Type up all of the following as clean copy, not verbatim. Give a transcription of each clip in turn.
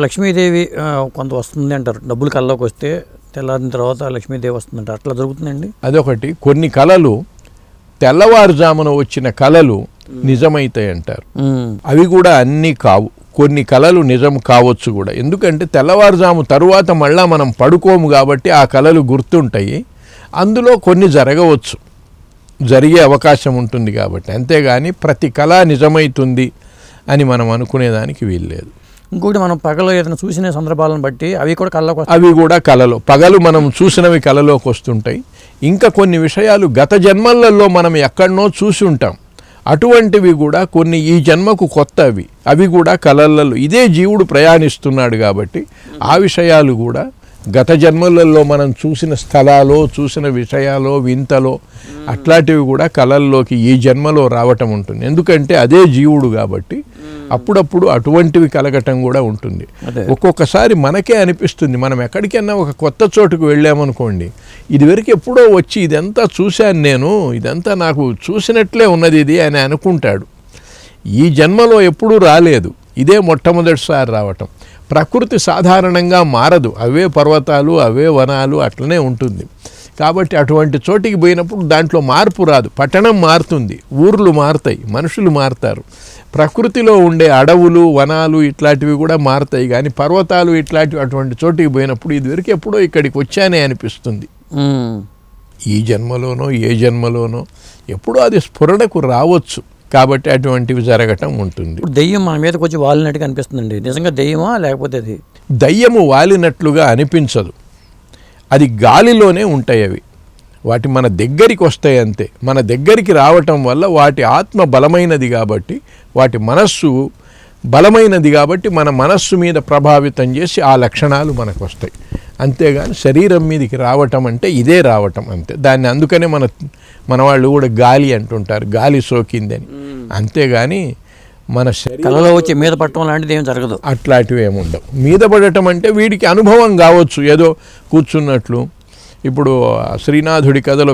లక్ష్మీదేవి కొంత వస్తుంది అంటారు, డబ్బులు కళ్ళలోకి వస్తే తెల్లారిన తర్వాత లక్ష్మీదేవి వస్తుందంటారు, అట్లా జరుగుతుందండి? అదొకటి. కొన్ని కళలు తెల్లవారుజామున వచ్చిన కళలు నిజమైతాయి అంటారు. అవి కూడా అన్నీ కావు. కొన్ని కళలు నిజం కావచ్చు కూడా. ఎందుకంటే తెల్లవారుజాము తరువాత మళ్ళా మనం పడుకోము కాబట్టి ఆ కళలు గుర్తుంటాయి. అందులో కొన్ని జరగవచ్చు, జరిగే అవకాశం ఉంటుంది కాబట్టి. అంతేగాని ప్రతి కళ నిజమైతుంది అని మనం అనుకునేదానికి వీల్లేదు. ఇంకోటి, మనం పగలు ఏదైనా చూసిన సందర్భాలను బట్టి అవి కూడా కళ్ళలోకి వస్తాయి. అవి కూడా కళలో, పగలు మనం చూసినవి కళలోకి వస్తుంటాయి. ఇంకా కొన్ని విషయాలు గత జన్మలలో మనం ఎక్కడనో చూసి ఉంటాం, అటువంటివి కూడా కొన్ని ఈ జన్మకు కొత్తవి, అవి కూడా కళలలో. ఇదే జీవుడు ప్రయాణిస్తున్నాడు కాబట్టి ఆ విషయాలు కూడా గత జన్మలలో మనం చూసిన స్థలాలో, చూసిన విషయాలో, వింతలో అట్లాంటివి కూడా కళల్లోకి ఈ జన్మలో రావటం ఉంటుంది. ఎందుకంటే అదే జీవుడు కాబట్టి అప్పుడప్పుడు అటువంటివి కలగటం కూడా ఉంటుంది. ఒక్కొక్కసారి మనకే అనిపిస్తుంది, మనం ఎక్కడికైనా ఒక కొత్త చోటుకు వెళ్ళామనుకోండి, ఇదివరకు ఎప్పుడో వచ్చి ఇదంతా చూశాను నేను, ఇదంతా నాకు చూసినట్లే ఉన్నది ఇది అని అనుకుంటాడు. ఈ జన్మలో ఎప్పుడూ రాలేదు, ఇదే మొట్టమొదటిసారి రావటం. ప్రకృతి సాధారణంగా మారదు, అవే పర్వతాలు, అవే వనాలు అట్లనే ఉంటుంది. కాబట్టి అటువంటి చోటికి పోయినప్పుడు దాంట్లో మార్పు రాదు. పట్టణం మారుతుంది, ఊర్లు మారుతాయి, మనుషులు మారుతారు. ప్రకృతిలో ఉండే అడవులు, వనాలు ఇట్లాంటివి కూడా మారుతాయి. కానీ పర్వతాలు ఇట్లాంటివి అటువంటి చోటికి పోయినప్పుడు ఇదివరకు ఎప్పుడో ఇక్కడికి వచ్చానే అనిపిస్తుంది. ఈ జన్మలోనో ఏ జన్మలోనో ఎప్పుడో అది స్ఫురణకు రావచ్చు. కాబట్టి అటువంటివి జరగటం ఉంటుంది. దెయ్యం మన మీదకి వచ్చి వాలినట్టుగా అనిపిస్తుందండి, నిజంగా దెయ్యమా లేకపోతే? అది దయ్యము వాలినట్లుగా అనిపించదు, అది గాలిలోనే ఉంటాయి. అవి వాటి మన దగ్గరికి వస్తాయి అంతే. మన దగ్గరికి రావటం వల్ల వాటి ఆత్మ బలమైనది కాబట్టి, వాటి మనస్సు బలమైనది కాబట్టి మన మనస్సు మీద ప్రభావితం చేసి ఆ లక్షణాలు మనకు వస్తాయి. అంతేగాని శరీరం మీదకి రావటం అంటే ఇదే రావటం అంతే. దాన్ని అందుకనే మన వాళ్ళు కూడా గాలి అంటుంటారు, గాలి సోకిందని. అంతేగాని మన కళలో వచ్చి మీద పడటం లాంటిది ఏం జరగదు, అట్లాంటివి ఏముండవు. మీద పడటం అంటే వీడికి అనుభవం కావచ్చు, ఏదో కూర్చున్నట్లు. ఇప్పుడు శ్రీనాథుడి కథలో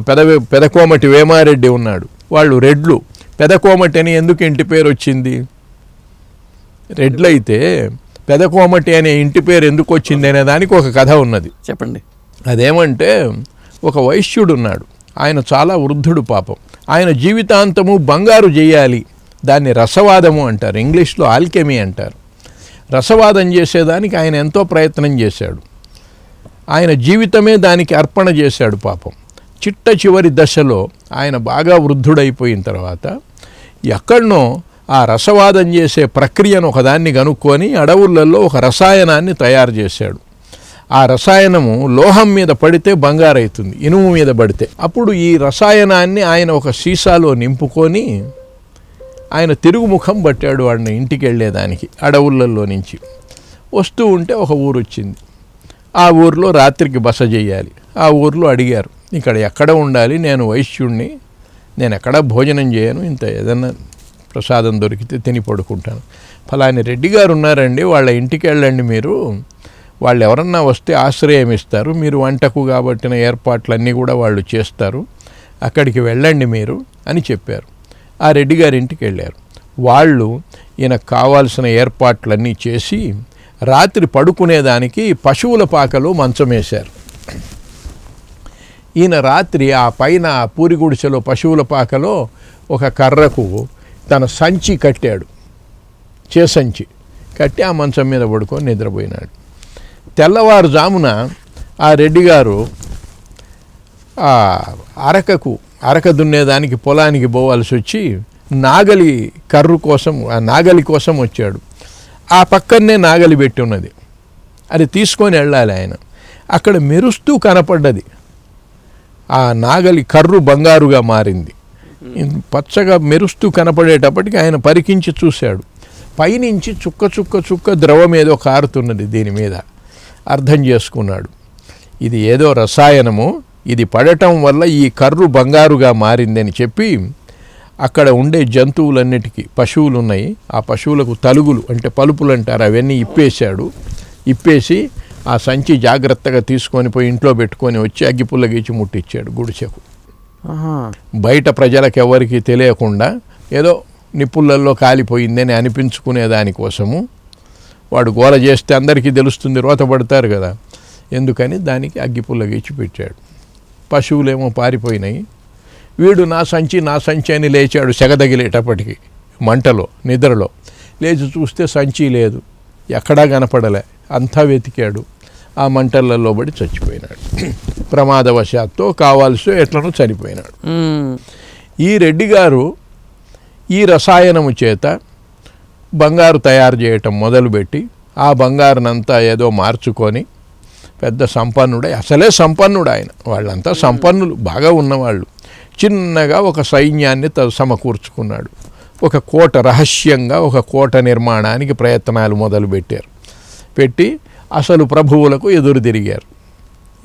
పెదకోమటి వేమారెడ్డి ఉన్నాడు, వాళ్ళు రెడ్లు. పెదకోమటి అని ఎందుకు ఇంటి పేరు వచ్చింది? రెడ్లయితే పెదకోమటి అనే ఇంటి పేరు ఎందుకు వచ్చింది అనే దానికి ఒక కథ ఉన్నది. చెప్పండి. అదేమంటే, ఒక వైశ్యుడు ఉన్నాడు, ఆయన చాలా వృద్ధుడు పాపం. ఆయన జీవితాంతము బంగారు చేయాలి, దాన్ని రసవాదము అంటారు, ఇంగ్లీష్లో ఆల్కెమీ అంటారు. రసవాదం చేసేదానికి ఆయన ఎంతో ప్రయత్నం చేశాడు. ఆయన జీవితమే దానికి అర్పణ చేశాడు పాపం. చిట్ట చివరి దశలో ఆయన బాగా వృద్ధుడైపోయిన తర్వాత ఎక్కడనో ఆ రసవాదం చేసే ప్రక్రియను ఒకదాన్ని కనుక్కొని అడవులలో ఒక రసాయనాన్ని తయారు చేశాడు. ఆ రసాయనము లోహం మీద పడితే బంగారు అవుతుంది, ఇనుము మీద పడితే. అప్పుడు ఈ రసాయనాన్ని ఆయన ఒక సీసాలో నింపుకొని ఆయన తిరుగుముఖం పట్టాడు వాడిని ఇంటికి వెళ్ళేదానికి. అడవులలో నుంచి వస్తూ ఉంటే ఒక ఊరు వచ్చింది. ఆ ఊరిలో రాత్రికి బస చేయాలి. ఆ ఊరిలో అడిగారు, ఇక్కడ ఎక్కడ ఉండాలి, నేను వైశ్యుణ్ణి, నేను ఎక్కడ భోజనం చేయను, ఇంత ఏదన్నా ప్రసాదం దొరికితే తిని పడుకుంటాను. ఫలాని రెడ్డి గారు ఉన్నారండి, వాళ్ళ ఇంటికి వెళ్ళండి మీరు, వాళ్ళు ఎవరన్నా వస్తే ఆశ్రయం ఇస్తారు, మీరు వంటకు కాబట్టిన ఏర్పాట్లన్నీ కూడా వాళ్ళు చేస్తారు, అక్కడికి వెళ్ళండి మీరు అని చెప్పారు. ఆ రెడ్డి గారి ఇంటికి వెళ్ళారు. వాళ్ళు ఈయనకు కావాల్సిన ఏర్పాట్లన్నీ చేసి రాత్రి పడుకునేదానికి పశువుల పాకలో మంచం వేశారు. ఈయన రాత్రి ఆ పైన పూరి గుడిసెలో పశువుల పాకలో ఒక కర్రకు తన సంచి కట్టాడు, చేసంచి కట్టి ఆ మంచం మీద పడుకొని నిద్రపోయినాడు. తెల్లవారుజామున ఆ రెడ్డి గారు ఆ అరక దున్నేదానికి పొలానికి పోవాల్సి వచ్చి నాగలి కోసం వచ్చాడు. ఆ పక్కనే నాగలి పెట్టి ఉన్నది, అది తీసుకొని వెళ్ళాలి ఆయన. అక్కడ మెరుస్తూ కనపడ్డది, ఆ నాగలి కర్రు బంగారుగా మారింది. పచ్చగా మెరుస్తూ కనపడేటప్పటికి ఆయన పరికించి చూశాడు. పైనుంచి చుక్క ద్రవం ఏదో కారుతున్నది దీని మీద. అర్థం చేసుకున్నాడు, ఇది ఏదో రసాయనము, ఇది పడటం వల్ల ఈ కర్రు బంగారుగా మారిందని చెప్పి అక్కడ ఉండే జంతువులన్నిటికీ, పశువులు ఉన్నాయి, ఆ పశువులకు తలుగులు అంటే పలుపులు అంటారు, అవన్నీ ఇప్పేసి ఆ సంచి జాగ్రత్తగా తీసుకొని పోయి ఇంట్లో పెట్టుకొని వచ్చి అగ్గిపుల్ల గీచి ముట్టించాడు గుడిసెకు. బయట ప్రజలకు ఎవరికి తెలియకుండా ఏదో నిప్పులల్లో కాలిపోయిందని అనిపించుకునే దానికోసము వాడు గోల చేస్తే అందరికీ తెలుస్తుంది, రోత పడతారు కదా. ఎందుకని దానికి అగ్గిపుల్ల గీచి పెట్టాడు. పశువులేమో పారిపోయినాయి. వీడు నా సంచి అని లేచాడు సెగదగిలేటప్పటికి, మంటలో నిద్రలో. లేచి చూస్తే సంచి లేదు, ఎక్కడా కనపడలే. అంతా వెతికాడు, ఆ మంటలలో పడి చచ్చిపోయినాడు. ప్రమాదవశాత్తు కావాల్సి ఎట్లనో చనిపోయినాడు. ఈ రెడ్డి గారు ఈ రసాయనము చేత బంగారు తయారు చేయటం మొదలుపెట్టి ఆ బంగారునంతా ఏదో మార్చుకొని పెద్ద సంపన్నుడై, అసలే సంపన్నుడు ఆయన, వాళ్ళంతా సంపన్నులు, బాగా ఉన్నవాళ్ళు. చిన్నగా ఒక సైన్యాన్ని సమకూర్చుకున్నాడు. ఒక కోట, రహస్యంగా ఒక కోట నిర్మాణానికి ప్రయత్నాలు మొదలుపెట్టారు. పెట్టి అసలు ప్రభువులకు ఎదురు తిరిగారు.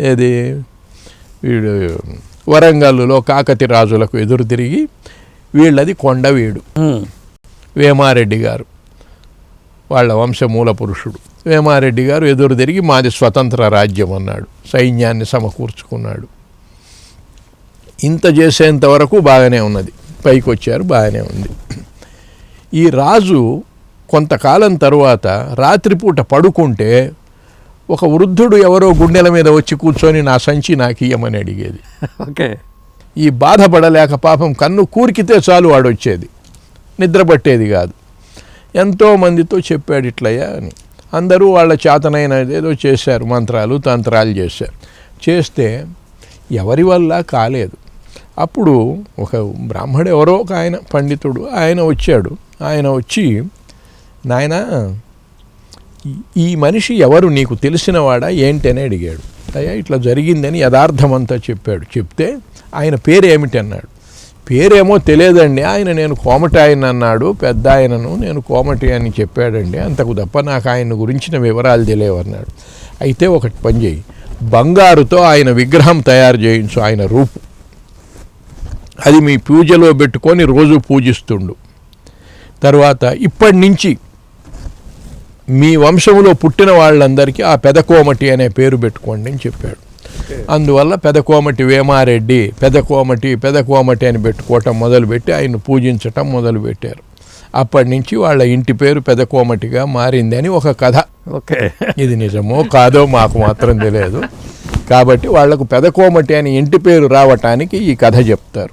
ఏది, వీడు వరంగల్లో కాకతి రాజులకు ఎదురు తిరిగి, వీళ్ళది కొండవీడు, వేమారెడ్డి గారు వాళ్ళ వంశమూల పురుషుడు. వేమారెడ్డి గారు ఎదురు తిరిగి మాది స్వతంత్ర రాజ్యం అన్నాడు, సైన్యాన్ని సమకూర్చుకున్నాడు. ఇంత చేసేంత వరకు బాగానే ఉన్నది, పైకి వచ్చారు, బాగానే ఉంది. ఈ రాజు కొంతకాలం తరువాత రాత్రిపూట పడుకుంటే ఒక వృద్ధుడు ఎవరో గుండెల మీద వచ్చి కూర్చొని నా సంచి నాకు ఇయ్యమని అడిగేది. ఓకే. ఈ బాధపడలేక పాపం కన్ను కూరికితే చాలు వాడు వచ్చేది, నిద్ర పట్టేది కాదు. ఎంతోమందితో చెప్పాడు ఇట్లయ్యా అని. అందరూ వాళ్ళ చేతనైన ఏదో చేశారు, మంత్రాలు తంత్రాలు చేశారు. చేస్తే ఎవరి వల్ల కాలేదు. అప్పుడు ఒక బ్రాహ్మడు, ఎవరో ఒక ఆయన పండితుడు, ఆయన వచ్చాడు. ఆయన వచ్చి, నాయన ఈ మనిషి ఎవరు, నీకు తెలిసినవాడా ఏంటి అని అడిగాడు. అయ్యా ఇట్లా జరిగిందని యథార్థమంతా చెప్పాడు. చెప్తే ఆయన పేరు ఏమిటి అన్నాడు. పేరేమో తెలియదండి, ఆయన నేను కోమటి ఆయన అన్నాడు, పెద్ద ఆయనను నేను కోమటి అని చెప్పాడండి, అంతకు తప్ప నాకు ఆయన గురించిన వివరాలు తెలియవన్నాడు. అయితే ఒకటి పని చేయి, బంగారుతో ఆయన విగ్రహం తయారు చేయించు, ఆయన రూపు, అది మీ పూజలో పెట్టుకొని రోజు పూజిస్తుండు. తర్వాత ఇప్పటి నుంచి మీ వంశంలో పుట్టిన వాళ్ళందరికీ ఆ పెదకోమటి అనే పేరు పెట్టుకోండి అని చెప్పాడు. అందువల్ల పెదకోమటి వేమారెడ్డి, పెదకోమటి అని పెట్టుకోవటం మొదలుపెట్టి ఆయన పూజించటం మొదలుపెట్టారు. అప్పటి నుంచి వాళ్ళ ఇంటి పేరు పెదకోమటిగా మారింది అని ఒక కథ. ఓకే. ఇది నిజమో కాదో మాకు మాత్రం తెలియదు. కాబట్టి వాళ్లకు పెదకోమటి అని ఇంటి పేరు రావటానికి ఈ కథ చెప్తారు.